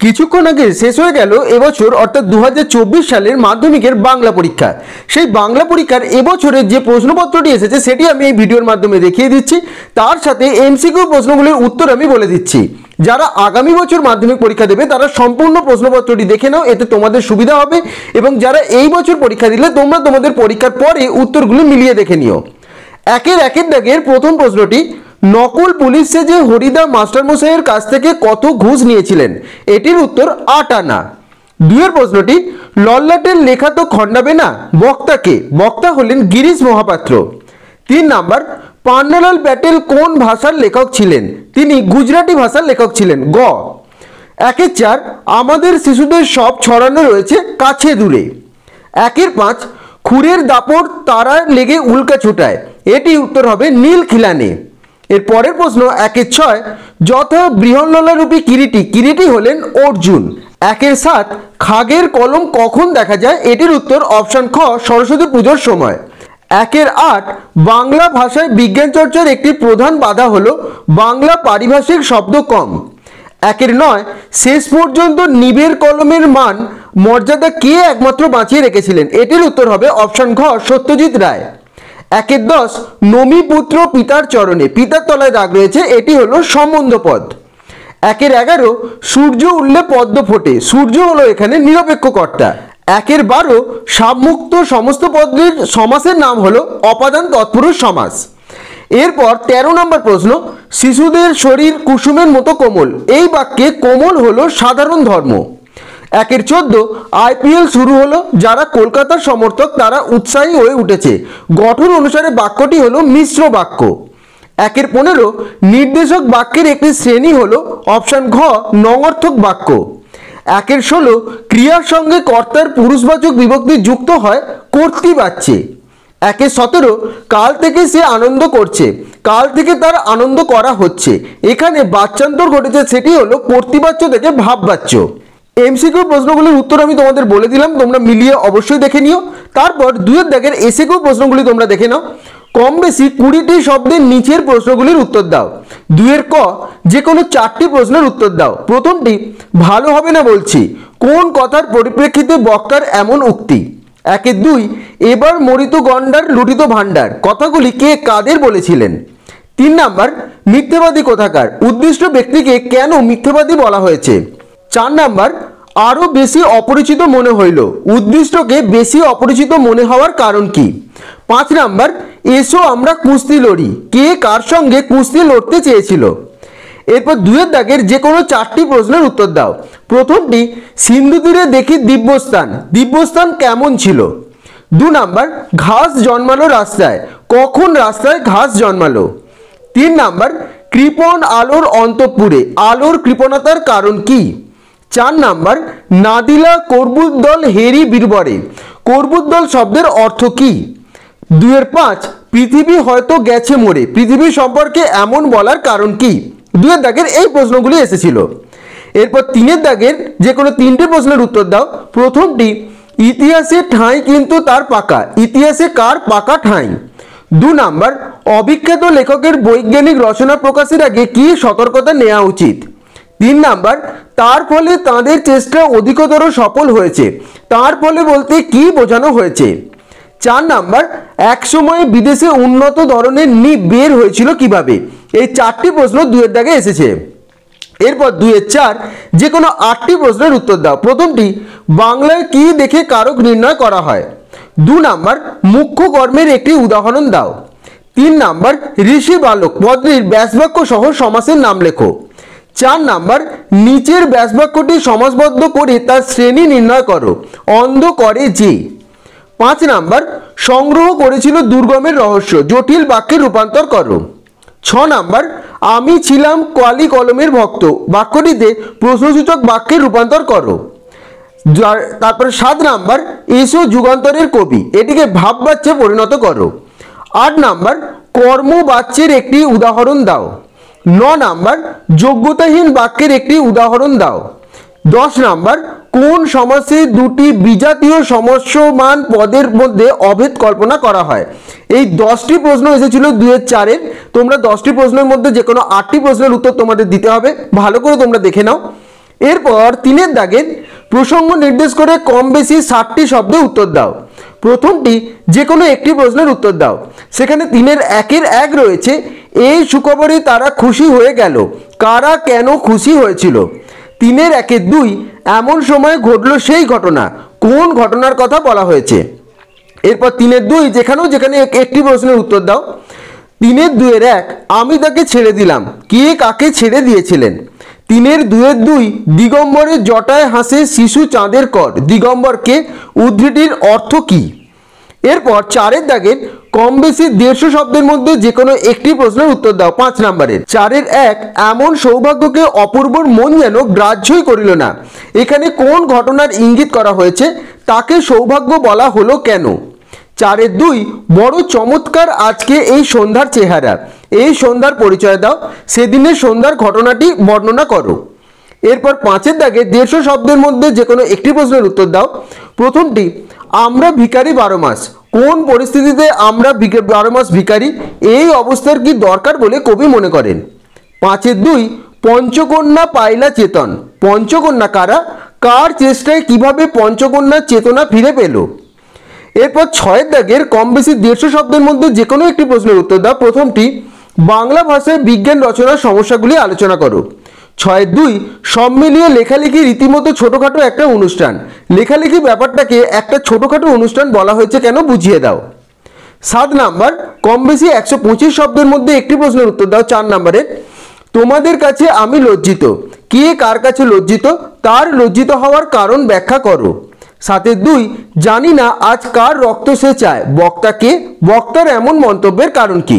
কিছুক্ষণ আগে শেষ হয়ে গেল এবছর অর্থাৎ 2024 সালের মাধ্যমিকের বাংলা পরীক্ষা। সেই বাংলা পরীক্ষার এবছরের যে প্রশ্নপত্রটি এসেছে সেটি আমি এই ভিডিওর মাধ্যমে দেখিয়ে দিচ্ছি, তার সাথে এমসিকিউ প্রশ্নগুলির উত্তর আমি বলে দিচ্ছি। যারা আগামী বছর মাধ্যমিক পরীক্ষা দেবে তারা সম্পূর্ণ প্রশ্নপত্রটি দেখে নাও, এতে তোমাদের সুবিধা হবে। এবং যারা এই বছর পরীক্ষা দিলে তোমরা তোমাদের পরীক্ষার পরে উত্তরগুলো মিলিয়ে দেখে নিও। একের দাগের প্রথম প্রশ্নটি, নকল পুলিশ সেজে হরিদা মাস্টারমশাইয়ের কাছ থেকে কত ঘুষ নিয়েছিলেন? এটির উত্তর 8 আনা। দুইয়ের প্রশ্নটি, লল্লাটের লেখা তো খণ্ডাবে না, বক্তাকে? বক্তা হলেন গিরিশ মহাপাত্র। 3 নাম্বার, পান্নালাল প্যাটেল কোন ভাষার লেখক ছিলেন? তিনি গুজরাটি ভাষার লেখক ছিলেন। গ। 1-4, আমাদের শিশুদের সব ছড়ানো রয়েছে কাছে দূরে। 1-5, খুরের দাপট তারা লেগে উল্কা ছুটায়, এটি উত্তর হবে নীল খিলানে। এর পরের প্রশ্ন 1-6, যথা বৃহন্নলারূপী কিরীটি হলেন অর্জুন। 1-7, খাগের কলম কখন দেখা যায়? এটির উত্তর অপশন খ, সরস্বতী পুজোর সময়। 1-8, বাংলা ভাষায় বিজ্ঞান চর্চার একটি প্রধান বাধা হলো বাংলা পারিভাষিক শব্দ কম। 1-9, শেষ পর্যন্ত নিবের কলমের মান মর্যাদা কে একমাত্র বাঁচিয়ে রেখেছিলেন? এটির উত্তর হবে অপশন ঘ, সত্যজিৎ রায়। 1-10, নমিপুত্র পিতার চরণে, পিতার তলায় দাগ রয়েছে, এটি হলো সম্বন্ধ পদ। 1-11, সূর্য উঠলে পদ্ম ফোটে, সূর্য হলো এখানে নিরপেক্ষ কর্তা। 1-12, সাবমুক্ত সমস্ত পদের সমাসের নাম হলো অপাদান তৎপুরুষ সমাস। এরপর 13 নম্বর প্রশ্ন, শিশুদের শরীর কুসুমের মতো কোমল, এই বাক্যে কোমল হলো সাধারণ ধর্ম। 1-14, আইপিএল শুরু হলো, যারা কলকাতার সমর্থক তারা উৎসাহী হয়ে উঠেছে, গঠন অনুসারে বাক্যটি হলো মিশ্র বাক্য। 1-15, নির্দেশক বাক্যের একটি শ্রেণী হলো অপশন ঘ, নঙর্থক বাক্য। 1-16, ক্রিয়ার সঙ্গে কর্তার পুরুষবাচক বিভক্তি যুক্ত হয় কর্তৃবাচ্যে। 1-17, কাল থেকে সে আনন্দ করছে, কাল থেকে তার আনন্দ করা হচ্ছে, এখানে বাচ্যান্তর ঘটেছে, সেটি হলো কর্তৃবাচ্য থেকে ভাববাচ্য। এমসিকিউ প্রশ্নগুলির উত্তর আমি তোমাদের বলে দিলাম, তোমরা মিলিয়ে অবশ্যই দেখে নিও। তারপর 2 দাগের এসিকিউ প্রশ্নগুলি তোমরা দেখে নাও। কম বেশি 20টি শব্দের নিচের প্রশ্নগুলির উত্তর দাও। 2 ক, যে কোনো 4টি প্রশ্নের উত্তর দাও। প্রথমটি, ভালো হবে না বলছি, কোন কথার পরিপ্রেক্ষিতে বক্তার এমন উক্তি? 1-2, এবার মরিত গন্ডার লুঠিত ভাণ্ডার, কথাগুলি কে কাদের বলেছিলেন? 3 নাম্বার, মিথ্যেবাদী কোথাকার, উদ্দিষ্ট ব্যক্তিকে কেন মিথ্যেবাদী বলা হয়েছে? 4 নাম্বার, আরো বেশি অপরিচিত মনে হইল, উদ্দিষ্টকে বেশি অপরিচিত মনে হওয়ার কারণ কি? 5 নাম্বার, এসো আমরা কুস্তি লড়ি, কে কার সঙ্গে কুস্তি লড়তে চেয়েছিল? এরপর 2 দাগের যে কোনো 4টি প্রশ্নের উত্তর দাও। প্রথমটি, সিন্ধু তীরে দেখি দিব্যস্থান কেমন ছিল? 2 নাম্বার, ঘাস জন্মালো রাস্তায়, কখন রাস্তায় ঘাস জন্মালো? 3 নাম্বার, কৃপণ আলোর অন্তঃপুরে, আলোর কৃপণতার কারণ কি? 4 নাম্বার, নাদিলা কর্বুদ্দল হেরি বীরবরে, কর্বুদ্দল শব্দের অর্থ কি? 2-5, পৃথিবী হয়তো গেছে মরে, পৃথিবী সম্পর্কে এমন বলার কারণ কি? 2 দাগের এই প্রশ্নগুলি এসেছিল। এরপর 3 দাগের যে কোনো 3টি প্রশ্নের উত্তর দাও। প্রথমটি, ইতিহাসে ঠাঁই কিন্তু তার পাকা, ইতিহাসে কার পাকা ঠাঁই? 2 নাম্বার, অবিখ্যাত লেখকের বৈজ্ঞানিক রচনা প্রকাশের আগে কি সতর্কতা নেওয়া উচিত? 3 নাম্বার, তার ফলে তাদের চেষ্টা অধিকতর সফল হয়েছে, তার ফলে বলতে কি বোঝানো হয়েছে? 4 নাম্বার, এক সময়ে বিদেশে উন্নত ধরনের নিপ বের হয়েছিল কিভাবে? এই 4টি প্রশ্ন 2 দাগে এসেছে। এরপর 2-4, যে কোনো 8টি প্রশ্নের উত্তর দাও। প্রথমটি, বাংলায় কি দেখে কারক নির্ণয় করা হয়? 2 নাম্বার, মুখ্য কর্মের একটি উদাহরণ দাও। 3 নাম্বার, ঋষি বালক পদটির ব্যাসবাক্য সহ সমাসের নাম লেখো। 4 নাম্বার, নিচের ব্যাসবাক্যটি সমাসবদ্ধ করে তার শ্রেণী নির্ণয় করো, অন্ধ করে যে। 5 নাম্বার, সংগ্রহ করেছিল দুর্গমের রহস্য, জটিল বাক্যে রূপান্তর করো। 6 নাম্বার, আমি ছিলাম কালি কলমের ভক্ত, বাক্যটিতে প্রশ্নসূচক বাক্যে রূপান্তর করো। তারপর 7 নাম্বার, এসো যুগান্তরের কবি, এটিকে ভাববাচ্যে পরিণত করো। 8 নাম্বার, কর্মবাচ্যের একটি উদাহরণ দাও। 9 নাম্বার, যোগ্যতাহীন বাক্যের একটি উদাহরণ দাও। 10 নাম্বার, কোন সমাসে দুটি বিজাতীয় সমস্যমান পদের মধ্যে অভেদ কল্পনা করা হয়? এই 10টি প্রশ্ন এসেছিল 2-4-এর। তোমরা 10টি প্রশ্নের মধ্যে যে কোনো 8টি প্রশ্নের উত্তর তোমাদের দিতে হবে, ভালো করে তোমরা দেখে নাও। এরপর 3-এর দাগের প্রসঙ্গ নির্দেশ করে কম বেশি 60টি শব্দে উত্তর দাও। প্রথমটি যে কোনো একটি প্রশ্নের উত্তর দাও। সেখানে 3-এর 1-এর 1 রয়েছে, এই সুখবরে তারা খুশি হয়ে গেল, কারা কেন খুশি হয়েছিল। 3-এর 1-এর 2 এমন সময় ঘটলো সেই ঘটনা, কোন ঘটনার কথা বলা হয়েছে। এরপর 3-এর 2 যেখানে একটি প্রশ্নের উত্তর দাও। 3-এর 2-এর 1 আমি তাকে ছেড়ে দিলাম, কে কাকে ছেড়ে দিয়েছিলেন। 3-এর 2-এর 2 দিগম্বরের জটায় হাসে শিশু চাঁদের কর, দিগম্বরকে, উদ্ধৃতির অর্থ কি। এরপর 4-এর দাগের কম বেশি 150 শব্দের মধ্যে যে কোনো একটি প্রশ্নের উত্তর দাও। 5 নম্বরের 4-এর 1 এমন সৌভাগ্যকে অপূর্বর মন যেন গ্রাহ্যই করিল না, এখানে কোন ঘটনার ইঙ্গিত করা হয়েছে, তাকে সৌভাগ্য বলা হলো কেন। 4-এর 2 বড় চমৎকার আজকে এই সন্ধ্যার চেহারা, এই সন্ধ্যার পরিচয় দাও, সেদিনের সন্ধ্যার ঘটনাটি বর্ণনা করো। এরপর 5-এর দাগে 150 শব্দের মধ্যে যে কোনো একটি প্রশ্নের উত্তর দাও। প্রথমটি আমরা ভিখারি 12 মাস, কোন পরিস্থিতিতে আমরা 12 মাস ভিখারি, এই অবস্থার কি দরকার বলে কবি মনে করেন। 5-এর 2 পঞ্চকন্যা পাইলা চেতন, পঞ্চকন্যা কারা, কার চেষ্টায় কিভাবে পঞ্চকন্যার চেতনা ফিরে পেল। এরপর 6-এর দাগের কম বেশি 150 শব্দের মধ্যে যে কোনো একটি প্রশ্নের উত্তর দাও। প্রথমটি বাংলা ভাষায় বিজ্ঞান রচনার সমস্যাগুলি আলোচনা করো। 6-এর 2 সব মিলিয়ে লেখালেখি রীতিমতো ছোটোখাটো একটা অনুষ্ঠান, লেখালেখি ব্যাপারটাকে একটা ছোটোখাটো অনুষ্ঠান বলা হয়েছে কেন বুঝিয়ে দাও। 7 নাম্বার কম বেশি 125 শব্দের মধ্যে একটি প্রশ্নের উত্তর দাও। 4 নম্বরের তোমাদের কাছে আমি লজ্জিত, কে কার কাছে লজ্জিত, তার লজ্জিত হওয়ার কারণ ব্যাখ্যা করো। 7-এর 2 জানি না আজ কার রক্ত সে চায়, বক্তাকে, বক্তার এমন মন্তব্যের কারণ কি।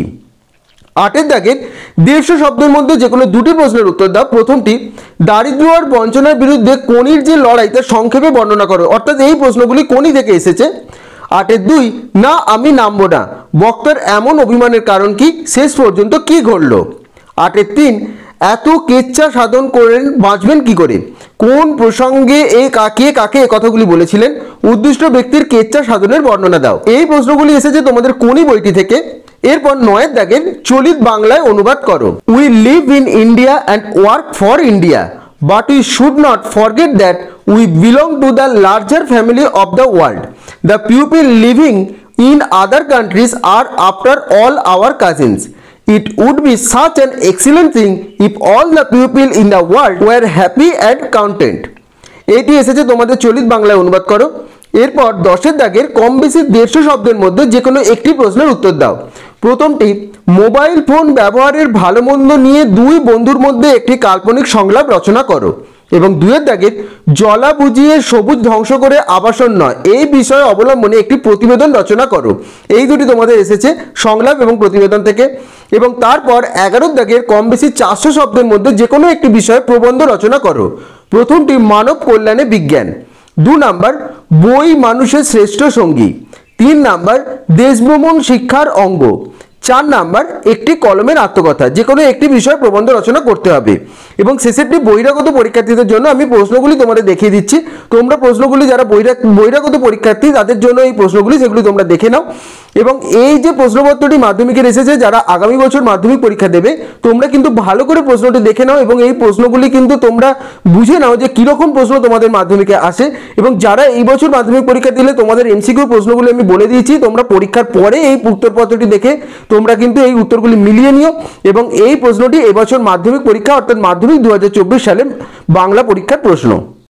8-এর দাগের 150 শব্দের মধ্যে যে কোনো দুটি প্রশ্নের উত্তর দাও। প্রথমটি দারিদ্র্য আর বঞ্চনার বিরুদ্ধে কোনির যে লড়াই তা সংক্ষেপে বর্ণনা করো, অর্থাৎ এই প্রশ্নগুলি কোনি থেকে এসেছে। 8-এর 2 না আমি নামবো না, বক্তার এমন অভিমানের কারণ কি, শেষ পর্যন্ত কি ঘটল। 8-এর 3 এত কেচ্ছা সাধন করেন বাঁচবেন কি করে, কোন প্রসঙ্গে কাকে কাকে এ কথাগুলি বলেছিলেন, উদ্দিষ্ট ব্যক্তির কেচ্ছা সাধনের বর্ণনা দাও। এই প্রশ্নগুলি এসেছে তোমাদের কোনি বইটি থেকে। এরপর 9-এর দাগের চলিত বাংলায় অনুবাদ করো। We live in India and work for India, but we should not forget that we belong to the larger family of the world. The people living in other countries are after all our cousins. It would be such an excellent thing if all the people in the world were happy and content. এটি এসেছে তোমাদের চলিত বাংলায় অনুবাদ করো। এরপর 10-এর দাগের কম বেশি 150 শব্দের মধ্যে যে কোনো একটি প্রশ্নের উত্তর দাও। প্রথমটি মোবাইল ফোন ব্যবহারের ভালো মন্দ নিয়ে দুই বন্ধুর মধ্যে একটি কাল্পনিক সংলাপ রচনা করো। এবং 2-এর দাগের জলা বুঝিয়ে সবুজ ধ্বংস করে আবাসন নয়, এই বিষয়ে অবলম্বনে একটি প্রতিবেদন রচনা করো। এই দুটি তোমাদের এসেছে সংলাপ এবং প্রতিবেদন থেকে। এবং তারপর 11-এর দাগের কম বেশি 400 শব্দের মধ্যে যে কোনো একটি বিষয়ে প্রবন্ধ রচনা করো। প্রথমটি মানব কল্যাণে বিজ্ঞান। 2 নাম্বার বই মানুষের শ্রেষ্ঠ সঙ্গী। 3 নাম্বার দেশভ্রমণ শিক্ষার অঙ্গ। 4 নাম্বার একটি কলমের আত্মকথা। যে কোনো একটি বিষয়ে প্রবন্ধ রচনা করতে হবে। এবং শেষেরটি বহিরাগত পরীক্ষার্থীদের জন্য আমি প্রশ্নগুলি তোমাদের দেখিয়ে দিচ্ছি। তোমরা প্রশ্নগুলি যারা বহিরাগত পরীক্ষার্থী তাদের জন্য এই প্রশ্নগুলি, সেগুলি তোমরা দেখে নাও। এবং এই যে প্রশ্নপত্রটি মাধ্যমিকের এসেছে, যারা আগামী বছর মাধ্যমিক পরীক্ষা দেবে তোমরা কিন্তু ভালো করে প্রশ্নটি দেখে নাও এবং এই প্রশ্নগুলি কিন্তু তোমরা বুঝে নাও যে কীরকম প্রশ্ন তোমাদের মাধ্যমিকে আসে। এবং যারা এই বছর মাধ্যমিক পরীক্ষা দিলে তোমাদের এমসিকিউ প্রশ্নগুলি আমি বলে দিয়েছি, তোমরা পরীক্ষার পরে এই উত্তরপত্রটি দেখে তোমরা কিন্তু এই উত্তরগুলি মিলিয়ে নিও। এবং এই প্রশ্নটি এবছর মাধ্যমিক পরীক্ষা অর্থাৎ মাধ্যমিক 2024 সালে বাংলা পরীক্ষার প্রশ্ন।